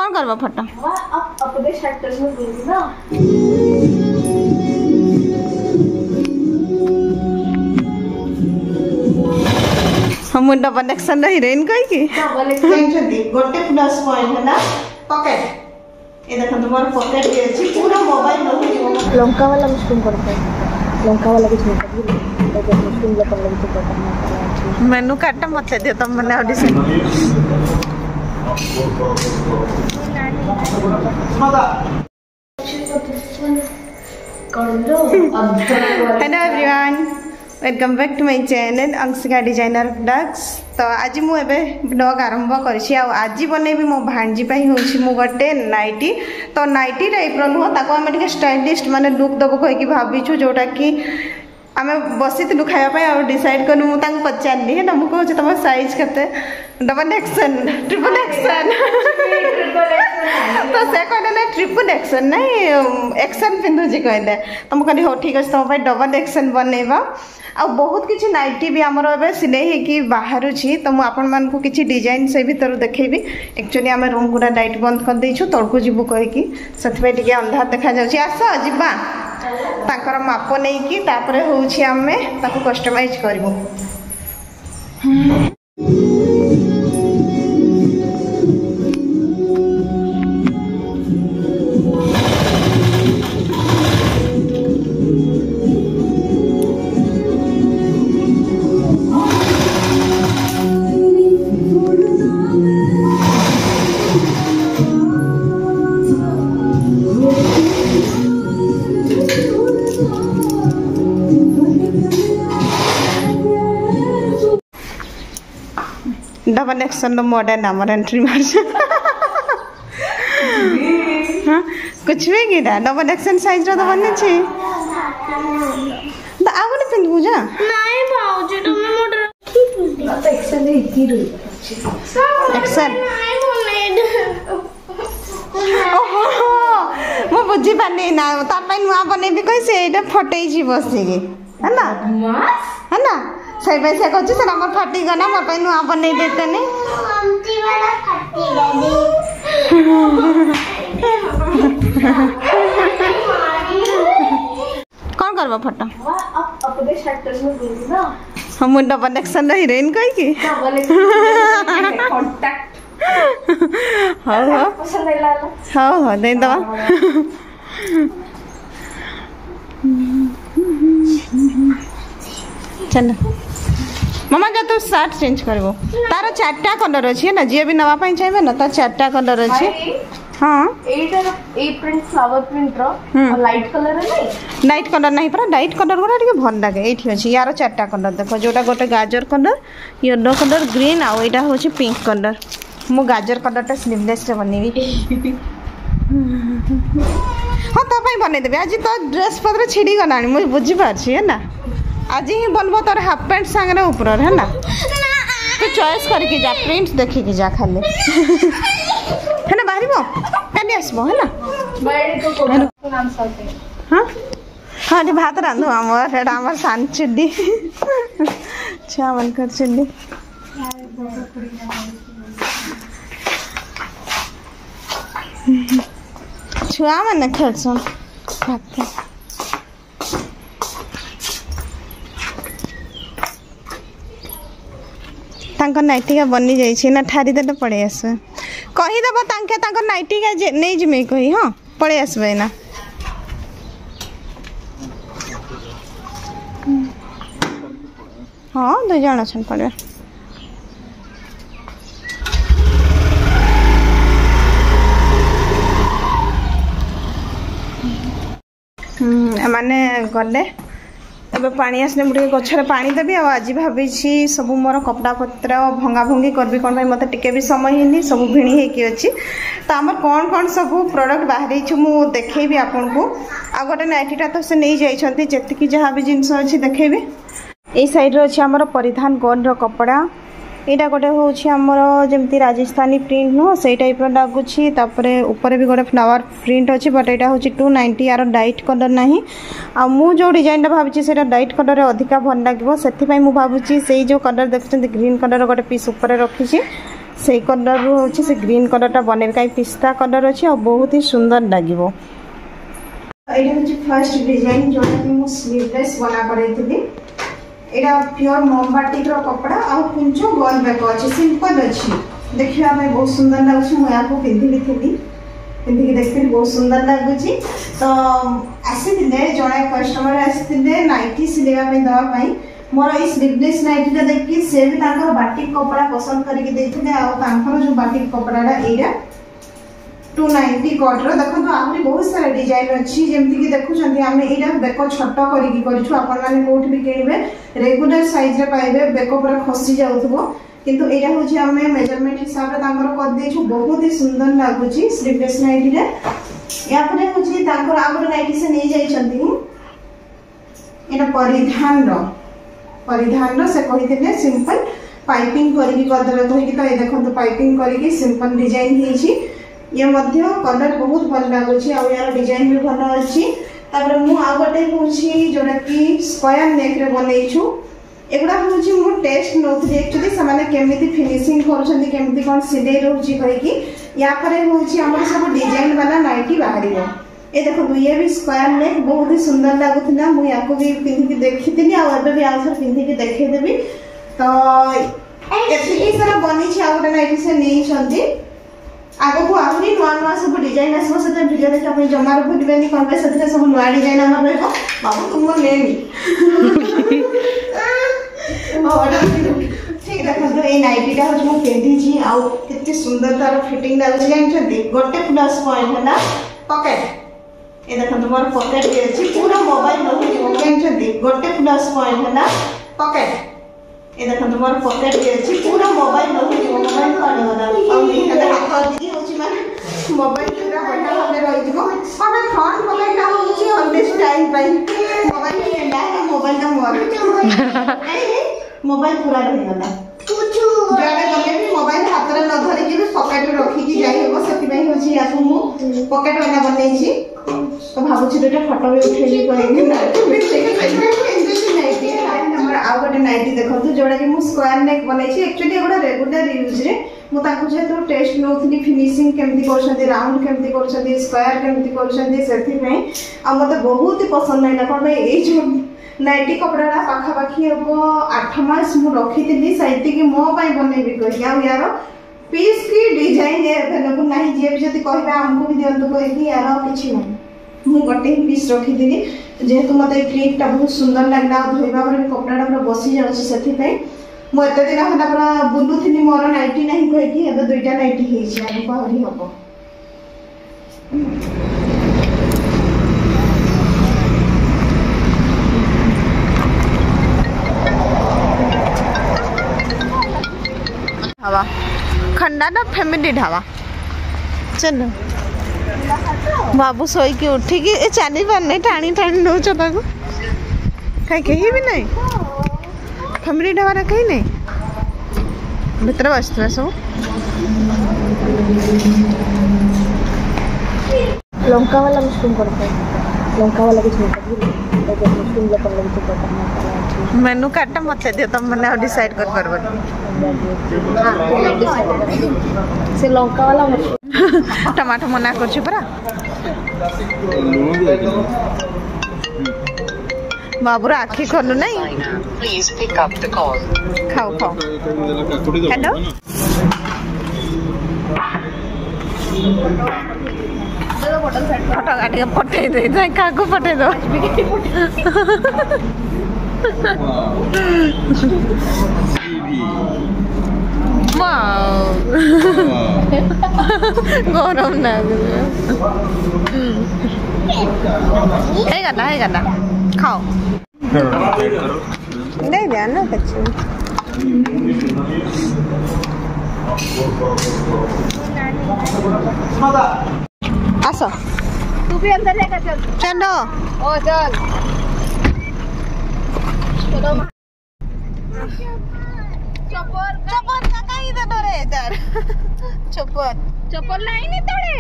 कौन करबो फोटो अपने स्टेटस में दूंगी ना। हम डबल एक्शन हीरोइन कहि की डबल एक्शन गोटे प्लस पॉइंट है ना पॉकेट ये देखो तुम्हारा पॉकेट भी अच्छी पूरा मोबाइल लो लंका वाला मुस्कुन करते हैं लंका वाला कुछ नहीं करती मुस्कुन लोग कर लेते हैं मेनू कार्ड मत दियो तुम मैंने audition hello everyone welcome back to my channel Anshika designer blogs. तो आज मुझे ब्लॉग आरंभ करी आज बनैबी मो भांजी हूँ मु गोटे नाइटी। तो नाइटी टाइप नुह ताको आम टे स्टाइलिस्ट माने लुक दबो कहीकि भाविछु जोटा कि आम बसी खावाई और डिसाइड करूँ मुझे पचारि है ना मुझे तुम साइज के डबल एक्शन ट्रिपल एक्शन तो से कहले ना ट्रिपल एक्शन नहीं एक्शन पिंधुची कहले तो मुझे हो ठीक अच्छे तुम डबल एक्शन बनैबा आ बहुत किसी नाइटी भी आमर ए सिलाई होगी बाहर तो मुझे आपण मान को किसी डिजाइन से भीतर देखेबी। एक्चुअली आम रूम गुड़ा लाइट बंद कर देइछु तलकू जीवु कहीकि से टे अंधार देखा जाउछि आस जिबा ताकर माप नहीं कि तापर होउछि आमे ताको कस्टमाइज करबो। डबल एक्शन मॉडर्न आमर एंट्री मार कुछ भी गिरा डबल एक्शन साइज रो तो बने छी तो आ गने पिंदबु जा नहीं भाऊजी तुम मोटर ठीक है एक्शन है की रो एक्शन नहीं बोले ओहो मो बुझी पानी ना तार पई नुआ बनेबी कैसे एटा फटै जी बसिगे है ना है ना सही पैसे कहछु से हमर फटी गना मोर पई नुआ बनै देते ने अंती वाला फटी गनी कौन करबो फोटो अपने स्टेटस में दूंगी ना। हम डबल एक्शन हीरोइन कहि की डबल एक्शन कांटेक्ट हां पसंद है लाला हां दे दवा चल मामा जा तो शर्ट चेंज करबो तार चारटा कलर अछि ना जे भी नवा पई चाहिबे ना तार चारटा कलर अछि। हां एटर ए प्रिंट फ्लावर प्रिंट रो और लाइट कलर है नहीं लाइट कलर नहीं पर लाइट कलर गुरा टिके भल लागे एठी अछि यार चारटा कलर देखो जोटा गोटे गाजर कलर येलो कलर ग्रीन आ एटा होछि पिंक कलर मु गाजर कलर टा स्लीवलेस रे बनेबी हां ता पई बने देबे आज तो ड्रेस पत्र छिड़ी गलानी मु बुझी पाछि है ना आज ही बनबो तोर हाफ पैंट संगे ऊपर है ना तो चॉइस करके जा प्रिंट देखि के जा खाली है ना बाहरीबो कानी आसबो है ना बैठ तो नाम साथे हां हां रे भात रांधो हमर हेड हमर सान चुड्डी चावल कर चुड्डी छुआ मन खेलसन भात तांको नाइटी का बनी जाइए ना ठारी दे पड़े आस कहीदेव तांको नाइटी का नहीं जिमे कही हाँ पड़े आसबे ना हाँ 2 जन अच्छा पड़े माने गले एबे पानी आसने मुझे गचर पानी देवी आज भाभी सब मोर कपड़ा पत्र भंगा भंगी करबी कौन भाई मत टिके भी समय ही सब भिणी होगी अच्छी तो आम कौन कौन सब प्रोडक्ट बाहरी मुझे देखेबी आपन को आ गोटे नाइटीटा तो से नहीं जाइछंती जेतिकी जहाँ भी जिनस अच्छी देखेबी यही साइड अच्छे आमर परिधान गोल्ड कपड़ा यहाँ गोटे हूँ आमर जमी राजस्थानी प्रिंट नुह से टाइप लगुच ऊपर भी गोटे फ्लावर प्रिंट अच्छी बट यहाँ हूँ 290 यार डाइट कलर ना आ मु जो डिजाइन भावी से डाइट कलर अधिका भल लगे से भावुँ से जो कलर देखते ग्रीन कलर गोटे पीस ऊपर रखी से कलर रु होची से ग्रीन कलरटा बने कहीं पिस्ता कलर अच्छी और बहुत ही सुंदर लगे। ये हूँ फर्स्ट डिजाइन जोटा कि मुझे स्लीवलेस बना करी। यहाँ प्योर मोमबाटिक कपड़ा आ कुंच गोल बैक अच्छे सिंपल अच्छी देखा बहुत सुंदर लगुच। मुझे पिंधि पिंधिक देखी बहुत सुंदर लगुच। तो आसी जड़े कस्टमर आसते नाइटी सिलेवाई देवाई मोर ये स्लीवलेस नाइटीटा देखिए से भी बाटिक कपड़ा पसंद करके जो बाटिक कपड़ा यहाँ 290 कटर देखो आहरी बहुत सारा डिजाइन अच्छी जमती कि देखुं आम यहाँ बेक छोट करोटी भी किणवे रेगुलर साइज रे पाइबे बेक पूरा खसी जाऊथबो किंतु एटा होची आम मेजरमेंट हिसाब रे कर देछु बहुत ही सुंदर लगुच स्लीवलेस नाइटी रे। या परे होची आगर नाइटी से नहीं जाइछंती एटा परिधान से कही सिंपल पाइपिंग करके तो ये देखो पाइपिंग करके सिंपल डिजाइन होती ये मध्य कलर बहुत भल लगुच यार डिजाइन भी भल अच्छी। मु आ गए हूँ जोटा कि स्क्वायर नेक रे बनईछु एगुड़ा हूँ टेस्ट नौथि एक्चुअली से केमिति फिनिशिंग करुँच केमिति कौन सिलाई रोचे कहीकि या हूँ आम सब डिजाइन वाला नाइटी बाहर। ये देखो ये भी स्क्वायर नेक बहुत ही सुंदर लगुला मुझे भी पिंधिकी देखी आगे भी आउ पिंधिकी देखदेवी। तो ये सारा बनी आ गए नाइटी से नहीं आग को आहरी नुआ नुआ सब डिजाइन आसो से भिडियो देखा जमार भूलबे कौन से सब नुआ डिजाइन आम बाबू तुम लेनी ठीक देखो ये नाइटीटा हूँ पिंधि आते सुंदर तार फिटिंग लगुच जानते गोटे प्लस पॉइंट है पकेट। ये देखो मोर पकेट भी अच्छी पूरा मोबाइल जानते गोटे प्लस पॉइंट है पकेट। ये देखो मोर पकेट भी अच्छी पूरा मोबाइल मोबाइल पूरा बढ़िया भाव रही फ्रंट पकेटा हूँ स्टाइल मोबाइल मोबाइल मोबाइल पूरा रहीगला जड़े गले भी मोबाइल हाथ में न धरिकी पकेट रखिकी जाइए मुझे पकेट वाला बनई तो भावुँ दुटा फटो भी उठेगी आउ गोटे नाइटी देखो जोड़ा कि स्क्वायर नेक बनई एक्चुअली गोटे रेगुलर यूज रे मुझे टेस्ट नौली फिनिशिंग केमती कर राउंड केमती कर स्क्वायर केमती कर मत बहुत ही पसंद लगला कौन ये जो नाइटी कपड़ा पाखापाखि हम 8 मास मुझे रखी साइड मोपाई बनैबी कही यार पीस की डिजाइन एभेलेबुल ना जी भी जब कह आमको भी दिंतु कही यार कि ना मुझे गोटे ही पीस रखी जेहेतु मत क्लिपटा बहुत सुंदर लगला धोवा भी कपड़ा पूरा बसी जाऊँगी मुझे दिन है पूरा बुलूली मोर नाइटी ना कहीकि ए 2टा नाइटी आगे आहरी हम ढाबा खंडा ना फैमिली ढाबा चलो बाबू शोक उठिकी चली पारनी टाणी टाणी नौ कहीं भी नहीं फैमिली ढाबा कहीं नहीं भीतर बसता सब लंका वाला मशरूम करते लंका वाला कुछ मशरूम लगा मेनू कार्ड मत दियो तुम मैंने डिसाइड कर पारबो से लंका वाला मशरूम टमाटो मना करछु परा बाबूर आखि खोलु नहीं खाओ खाओ हेलो फोटो काट पठे दे क्या पठे दो गरम लगला खाओ नहीं दे ना बच्चे आसो तू भी अंदर लेकर चल चलो ओ चल चप्पल चप्पल का इधर रे इधर चप्पल चप्पल नहीं तोड़े